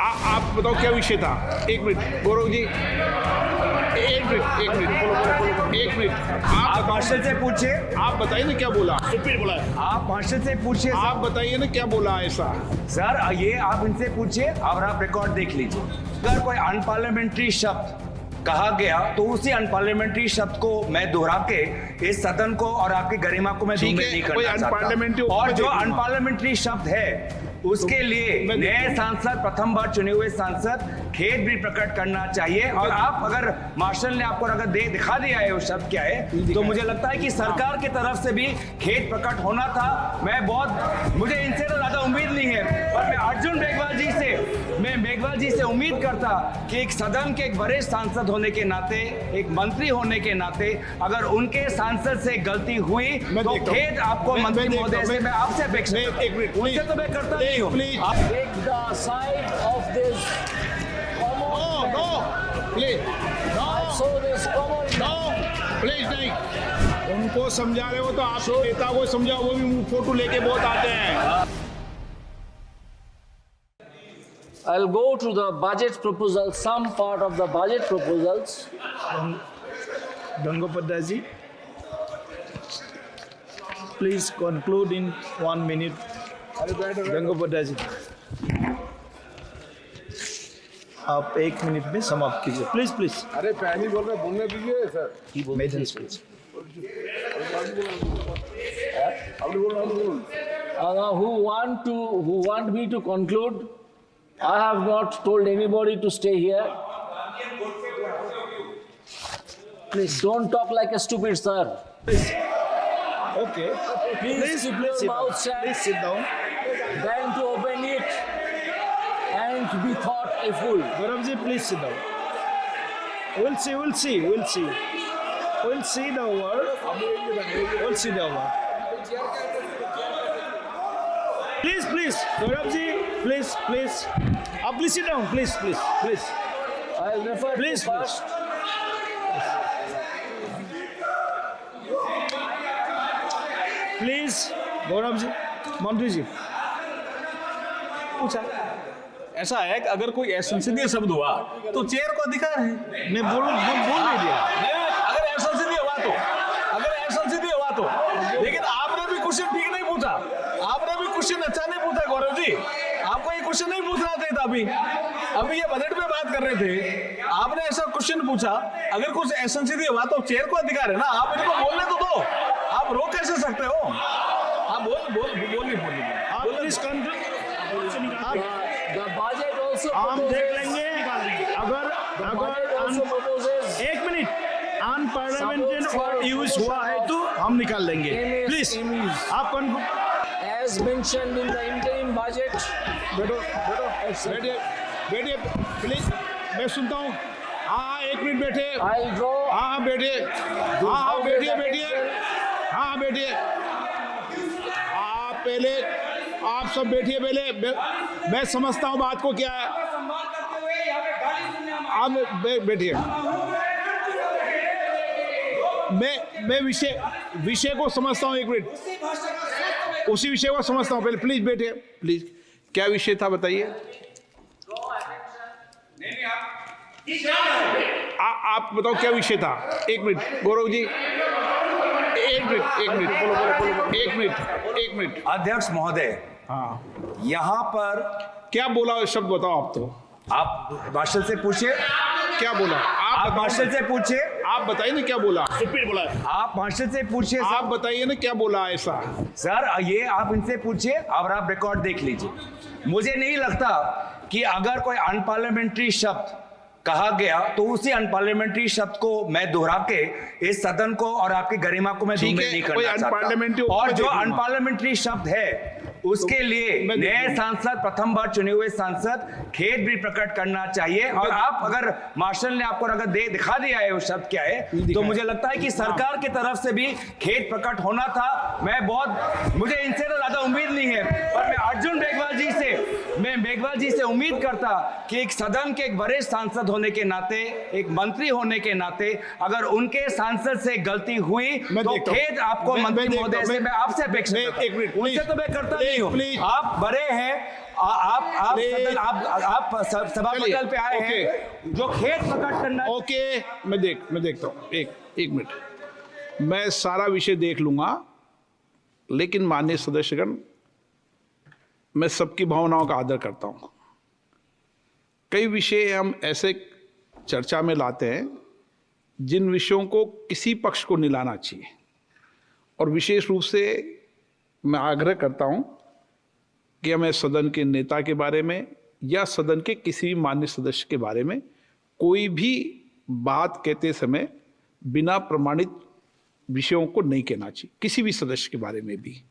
आप बताओ क्या विषय था। एक मिनट गौरव जी, एक मिनट आप मार्शल से पूछिए। आप बताइए ना क्या बोला। स्टूपिड बोला है। आप मार्शल से पूछिए। आप बताइए ना क्या बोला ऐसा। सर ये आप इनसे पूछिए और आप रिकॉर्ड देख लीजिए। अगर कोई अनपार्लियामेंट्री शब्द कहा गया तो उसी अनपार्लियामेंट्री शब्द को मैं दोहरा के इस सदन को और आपकी गरिमा को मैं धूमिल नहीं करना चाहता। और जो अनपार्लियामेंट्री शब्द है उसके लिए नए सांसद, प्रथम बार चुने हुए सांसद खेद भी प्रकट करना चाहिए। और आप अगर मार्शल ने आपको अगर दिखा दिया है वो शब्द क्या है, तो मुझे लगता है कि सरकार की तरफ से भी खेद प्रकट होना था। मुझे इनसे तो ज्यादा उम्मीद नहीं है, पर मैं अर्जुन मेघवाल जी से उम्मीद करता कि एक सदन के एक वरिष्ठ सांसद होने के नाते, एक मंत्री होने के नाते, अगर उनके सांसद से गलती हुई तो खेद आपको मंत्री महोदय से मैं आपसे अपेक्षा उनसे तो मैं करता नहीं हूँ। Take the side of this common man. Please So this common please नहीं, उनको समझा रहे हो तो आप नेता को समझाओ, वो भी फोटो लेके बहुत आते हैं। I'll go to the budget proposal, some part of the budget proposals. Gangapathy ji, please conclude in 1 minute. Gangopadhyay जी, आप 1 मिनट में समाप्त कीजिए प्लीज प्लीज। अरे पहली बोल रहे बोलने दीजिए sir. Major speech. Who want me to conclude? I have not told anybody to stay here. Please don't talk like a stupid sir. Okay. Please keep your mouth shut. Please sit down. Then to open it and to be thought a fool. Gaurav ji, please sit down. We'll see the word. We'll see the word. Please, Gaurav ji, please. Please sit down, please. I'll refer Please, to first. Please Gaurav ji, मंत्री जी, पूछा। ऐसा है कि अगर कोई असंसदीय शब्द हुआ तो चेयर को अधिकार है। मैं बोल नहीं दिया। अगर असंसदीय हुआ तो लेकिन आपने भी क्वेश्चन ठीक नहीं पूछा। आपने भी क्वेश्चन अच्छा नहीं पूछा गौरव जी। आपको ये क्वेश्चन नहीं पूछना चाहिए था। अभी ये बजट में बात कर रहे थे, आपने ऐसा क्वेश्चन पूछा। अगर कुछ असंसदीय हुआ तो चेयर को अधिकार है ना, आप इनको बोलने तो दो। आप रोक कैसे सकते हो? आप बोलिए। आप प्लीज The budget also हम proposes. देख लेंगे। अगर also proposes. 1 minute unparliamentary Support use हुआ है तो हम निकाल लेंगे। MS, please MEs. आप As mentioned in the interim budget. बैठिए प्लीज, मैं सुनता हूँ। हाँ 1 मिनट बैठे। I'll draw. हाँ बैठिए। हाँ बैठिए। आप पहले, आप सब बैठिए पहले। मैं समझता हूँ बात को क्या है। आप बैठिए। मैं विषय को समझता हूँ। 1 मिनट, उसी विषय को समझता हूँ। पहले प्लीज बैठिए। प्लीज, क्या विषय था बताइए। आप बताओ क्या विषय था। 1 मिनट गौरव जी, एक मिनट। अध्यक्ष महोदय, हाँ यहाँ पर क्या बोला शब्द बताओ। आप तो आप मार्शल से पूछिए। क्या बोला आप मार्शल से पूछिए। आप बताइए ना क्या बोला। Stupid बोला है। आप मार्शल से पूछिए। आप बताइए ना क्या बोला ऐसा। सर ये आप इनसे पूछिए और आप रिकॉर्ड देख लीजिए। मुझे नहीं लगता कि अगर कोई अनपार्लियामेंट्री शब्द कहा गया तो उसी अनपार्लियामेंट्री शब्द को मैं दोहरा के इस सदन को और आपकी गरिमा को मैं धूमिल नहीं करना चाहता। और जो अनपार्लियामेंट्री शब्द है उसके लिए नए सांसद, प्रथम बार चुने हुए सांसद खेद भी प्रकट करना चाहिए। और आप अगर मार्शल ने आपको अगर दिखा दिया है वो शब्द क्या है, तो मुझे लगता है कि सरकार की तरफ से भी खेद प्रकट होना था। मुझे इनसे तो ज्यादा उम्मीद नहीं है, पर मैं अर्जुन मेघवाल जी से उम्मीद करता कि एक सदन के एक वरिष्ठ सांसद होने के नाते, एक मंत्री होने के नाते, अगर उनके सांसद से गलती हुई तो खेद आपको मंत्री महोदय से मैं आपसे अपेक्षा उनसे तो मैं करता नहीं हूँ। आप बड़े हैं आप Please. सदन आप सभा चलिए, मंडल पे आए हैं जो खेत प्रकट करना ओके, मैं देखता हूँ, एक मिनट, मैं सारा विषय देख लूंगा, लेकिन माननीय सदस्यगण, मैं सबकी भावनाओं का आदर करता हूँ। कई विषय हम ऐसे चर्चा में लाते हैं जिन विषयों को किसी पक्ष को नहीं लाना चाहिए, और विशेष रूप से मैं आग्रह करता हूं कि हमें सदन के नेता के बारे में या सदन के किसी भी मान्य सदस्य के बारे में कोई भी बात कहते समय बिना प्रमाणित विषयों को नहीं कहना चाहिए, किसी भी सदस्य के बारे में भी।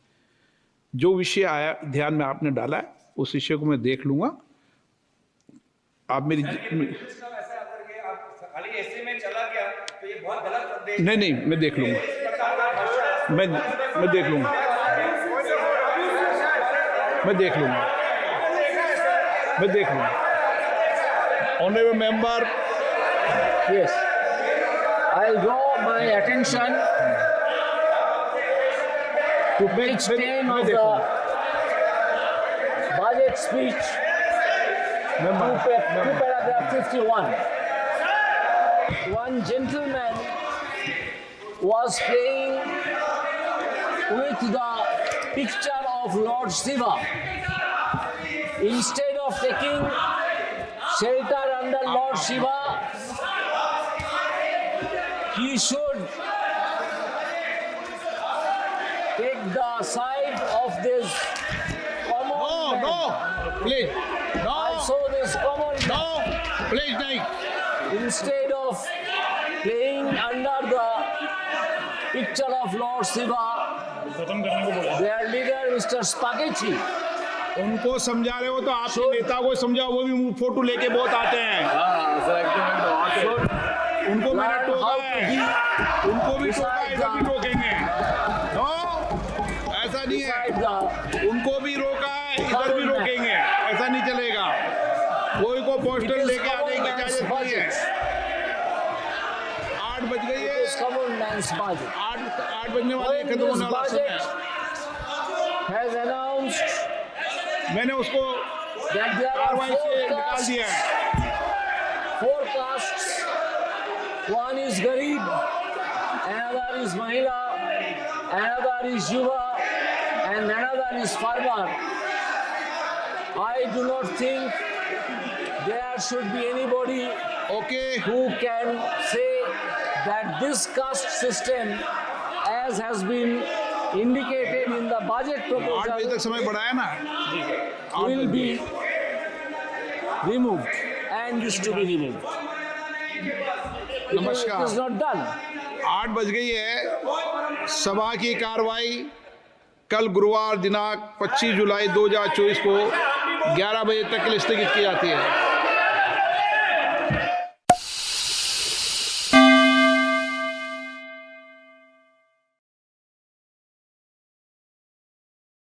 जो विषय आया ध्यान में आपने डाला है उस विषय को मैं देख लूंगा। आप मेरी खाली ऐसे में चला गया तो ये बहुत गलत संदेश। नहीं, मैं देख लूंगा, मैं देख लूंगा, मैं देख लूंगा। Honourable member, Yes. I'll draw my attention to page 10 of the budget speech, to paragraph 51. One gentleman was playing with the picture of Lord Shiva. Instead of taking shelter under Lord Shiva, he should take the side of this common man. Please, Also this common man. Please नहीं। Instead of playing under the picture of Lord Shiva, their leader Mr. Spaghetti उनको समझा रहे हो तो आपके नेता को समझाओ, वो भी फोटो लेके बहुत आते हैं। उनको मैंने learn टोका how to है, be उनको भी टोका है, इधर भी beside टोकेंगे। नो, ऐसा नहीं है, the उनको भी रोका है, इधर भी रोकेंगे, ऐसा नहीं चलेगा। कोई को पोस्टर It is लेके आने की common man's इजाजत नहीं है। budget. 8 बज गई है, It is common man's budget. 8 बजने वाले When खत्म this होने वाला समय budget है। has announced मैंने उसको that there are कार्रवाई से निकाल दिया है। four castes. One is Garib, another is Mahila, another is Yuva, and another is Farmer. I do not think there should be anybody okay, who can say that this caste system, as has been indicated in the budget 8 बजे proposal, तक समय बढ़ाया ना, will be removed and is to be removed. It नमस्कार। is not done. 8 बज गई है। सभा की कार्रवाई कल गुरुवार दिनांक 25 जुलाई 2024 को 11 बजे तक के लिए स्थगित की जाती है।